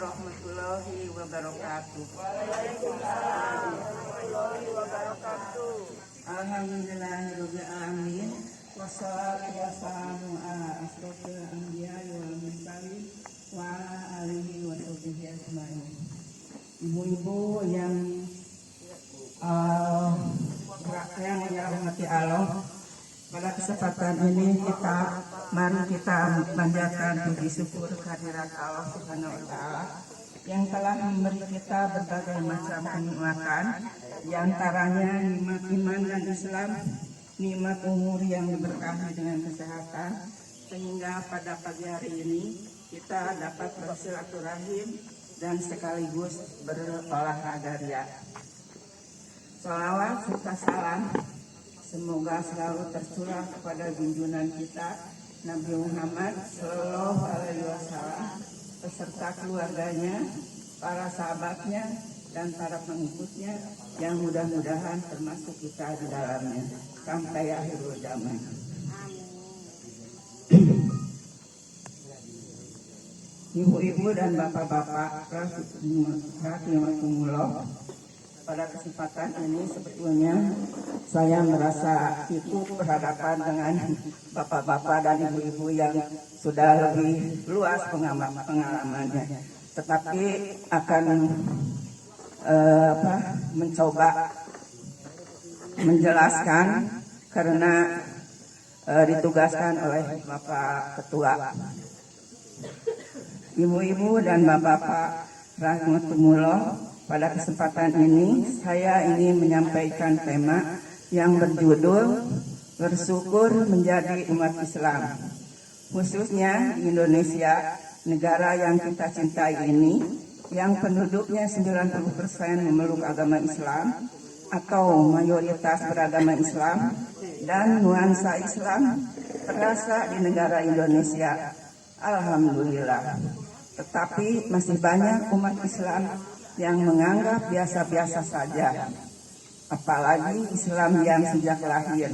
warahmatullahi wabarakatuh. Alhamdulillahirabbil alamin. Wassalatu wassalamu ala asrofil anbiya'i wal mursalin wa ala alihi wa sahbihi ajmain. Ibu-ibu yang dirahmati Allah, pada kesempatan ini mari kita panjatkan puji syukur kehadirat Allah Subhanahu wa taala yang telah memberi kita berbagai macam kenikmatan, di antaranya nikmat iman dan Islam, nikmat umur yang diberkahi dengan kesehatan, sehingga pada pagi hari ini kita dapat bersilaturahim dan sekaligus berolahraga ria. Sholawat serta salam semoga selalu tercurah kepada junjungan kita Nabi Muhammad Sallallahu Alaihi Wasallam beserta keluarganya, para sahabatnya, dan para pengikutnya yang mudah-mudahan termasuk kita di dalamnya sampai akhirul zaman. Ibu-ibu dan bapak-bapak rahimakumullah, pada kesempatan ini sebetulnya saya merasa ikut berhadapan dengan bapak-bapak dan ibu-ibu yang sudah lebih luas pengalamannya, tetapi akan mencoba menjelaskan karena ditugaskan oleh Bapak Ketua. Ibu-ibu dan bapak-bapak rahimakumullah, pada kesempatan ini saya ingin menyampaikan tema yang berjudul bersyukur menjadi umat Islam. Khususnya di Indonesia, negara yang kita cintai ini, yang penduduknya 90% memeluk agama Islam atau mayoritas beragama Islam, dan nuansa Islam terasa di negara Indonesia. Alhamdulillah. Tetapi masih banyak umat Islam yang menganggap biasa-biasa saja, apalagi Islam yang sejak lahir.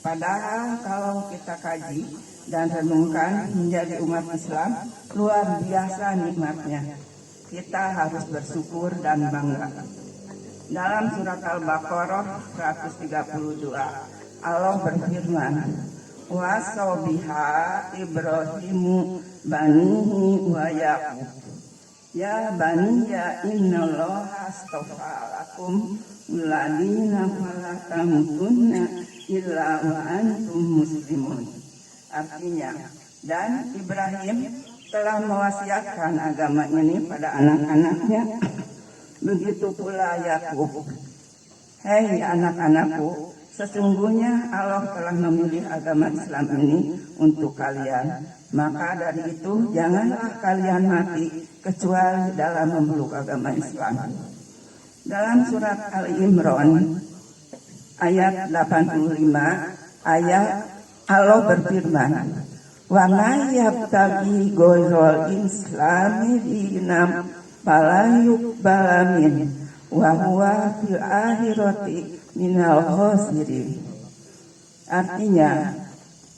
Padahal kalau kita kaji dan renungkan, menjadi umat Islam luar biasa nikmatnya. Kita harus bersyukur dan bangga. Dalam surat Al-Baqarah 132, Allah berfirman, "Wasobiha Ibrahimu banihi wa Yaqub. Ya baniya innallaha astafa lakum ladina fala tamutunna illa wa antum muslimun." Artinya, dan Ibrahim telah mewasiatkan agama ini pada anak-anaknya, begitu pula Yakub. Hei anak-anakku, sesungguhnya Allah telah memilih agama Islam ini untuk kalian. Maka dari itu janganlah kalian mati kecuali dalam memeluk agama Islam. Dalam surat Al-Imran ayat 85, ayat Allah berfirman, "Wa may yabtaghi ghairal islami dinam fala yuqbala min wa huwa fil akhirati minal khasirin." Artinya,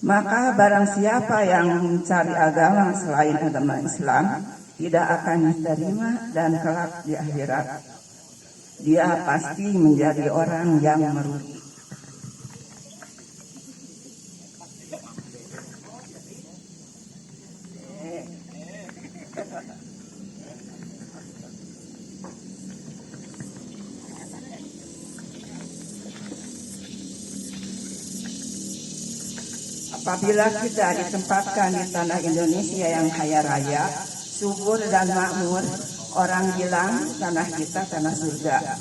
maka barang siapa yang mencari agama selain agama Islam tidak akan diterima, dan kelak di akhirat dia pasti menjadi orang yang merugi. Apabila kita ditempatkan di tanah Indonesia yang kaya raya, subur dan makmur, orang bilang tanah kita tanah surga.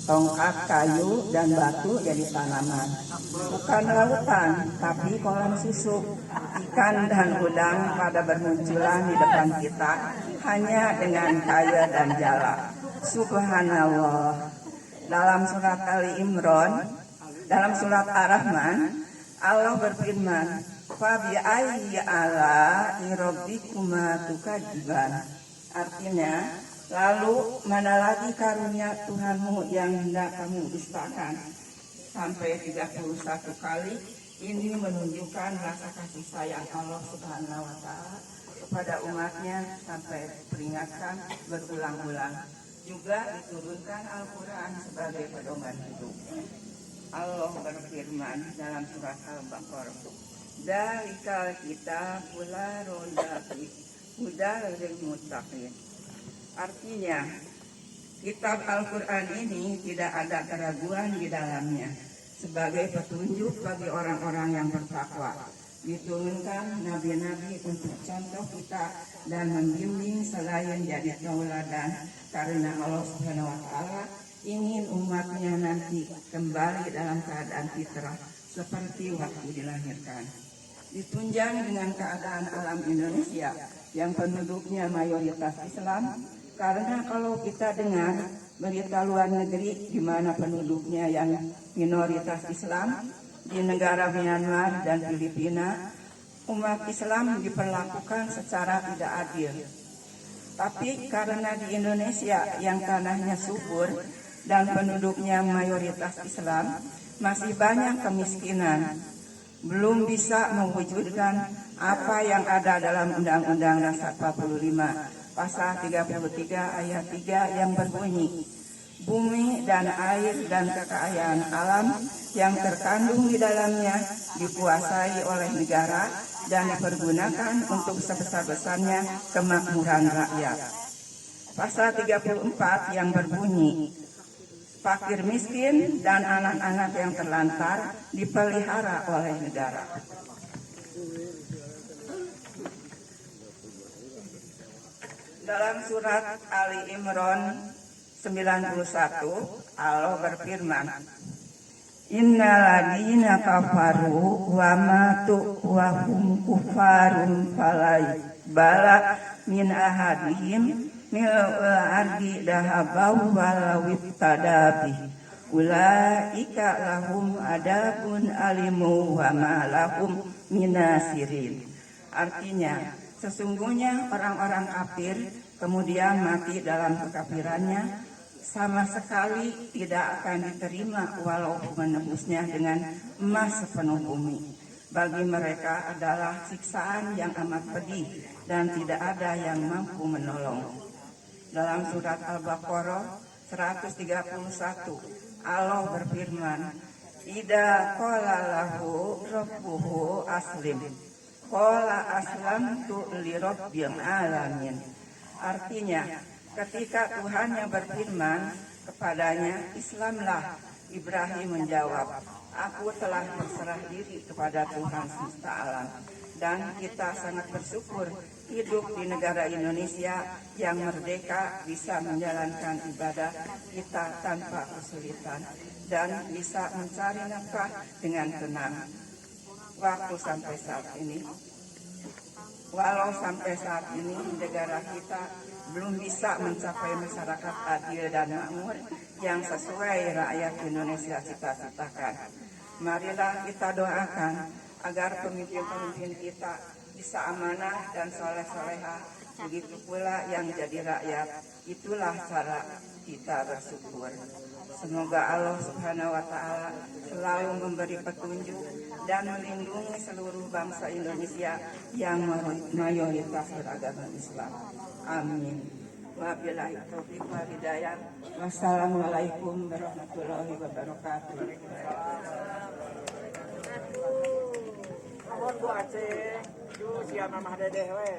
Tongkat, kayu, dan batu jadi tanaman. Bukan lautan, tapi kolam susu. Ikan dan udang pada bermunculan di depan kita hanya dengan kaya dan jala. Subhanallah. Dalam surat Ali Imran, dalam surat Ar-Rahman, Allah berfirman, "Fa bi ayyi ala'i rabbikuma tukadziban." Artinya, lalu mana lagi karunia Tuhanmu yang hendak kamu dustakan? Sampai 31 kali. Ini menunjukkan rasa kasih sayang Allah Subhanahu wa taala kepada umatnya sampai peringatkan berulang-ulang. Juga diturunkan Al-Quran sebagai pedoman hidup. Allah berfirman dalam surat Al-Baqarah, "Dzalikal kitabul la raiba fihi hudal lil muttaqin." Artinya, kitab Al-Quran ini tidak ada keraguan di dalamnya, sebagai petunjuk bagi orang-orang yang bertakwa. Diturunkan nabi-nabi untuk contoh kita dan membimbing selain jadi tauladan, karena Allah Subhanahu wa Ta'ala ingin umatnya nanti kembali dalam keadaan fitrah seperti waktu dilahirkan. Ditunjang dengan keadaan alam Indonesia yang penduduknya mayoritas Islam, karena kalau kita dengar berita luar negeri di mana penduduknya yang minoritas Islam, di negara Myanmar dan Filipina, umat Islam diperlakukan secara tidak adil. Tapi karena di Indonesia yang tanahnya subur dan penduduknya mayoritas Islam, masih banyak kemiskinan, belum bisa mewujudkan apa yang ada dalam Undang-Undang Dasar 45 Pasal 33 ayat 3 yang berbunyi, "Bumi dan air dan kekayaan alam yang terkandung di dalamnya dikuasai oleh negara dan dipergunakan untuk sebesar-besarnya kemakmuran rakyat." Pasal 34 yang berbunyi, "Fakir miskin dan anak-anak yang terlantar dipelihara oleh negara." Dalam surat Ali Imran 91, Allah berfirman, "Innaladina kafaru wa matu wa hum kufarun falai bala min ahadihim mil ardi dahabau walawit tadabi ulaika lahum adabun alimu wa ma lahum minasirin." Artinya, sesungguhnya orang-orang kafir kemudian mati dalam kekafirannya sama sekali tidak akan diterima walaupun menebusnya dengan emas sepenuh bumi. Bagi mereka adalah siksaan yang amat pedih dan tidak ada yang mampu menolong. Dalam surat Al-Baqarah 131, Allah berfirman, "Idza qala lahu rabbuhu aslim qala aslamtu li rabbil alamin." Artinya, ketika Tuhan yang berfirman kepadanya, "Islamlah," Ibrahim menjawab, "Aku telah berserah diri kepada Tuhan semesta alam." Dan kita sangat bersyukur hidup di negara Indonesia yang merdeka, bisa menjalankan ibadah kita tanpa kesulitan dan bisa mencari nafkah dengan tenang. Walau sampai saat ini negara kita belum bisa mencapai masyarakat adil dan makmur yang sesuai rakyat Indonesia cita-citakan. Marilah kita doakan agar pemimpin-pemimpin kita bisa amanah dan soleh-solehah, begitu pula yang jadi rakyat. Itulah cara kita bersyukur. Semoga Allah Subhanahu wa Ta'ala selalu memberi petunjuk dan melindungi seluruh bangsa Indonesia yang mayoritas beragama Islam. Amin. Wabillahi taufiq wal hidayah. Wassalamualaikum warahmatullahi wabarakatuh. Bu Aceh, siapa Mah Dedeh we.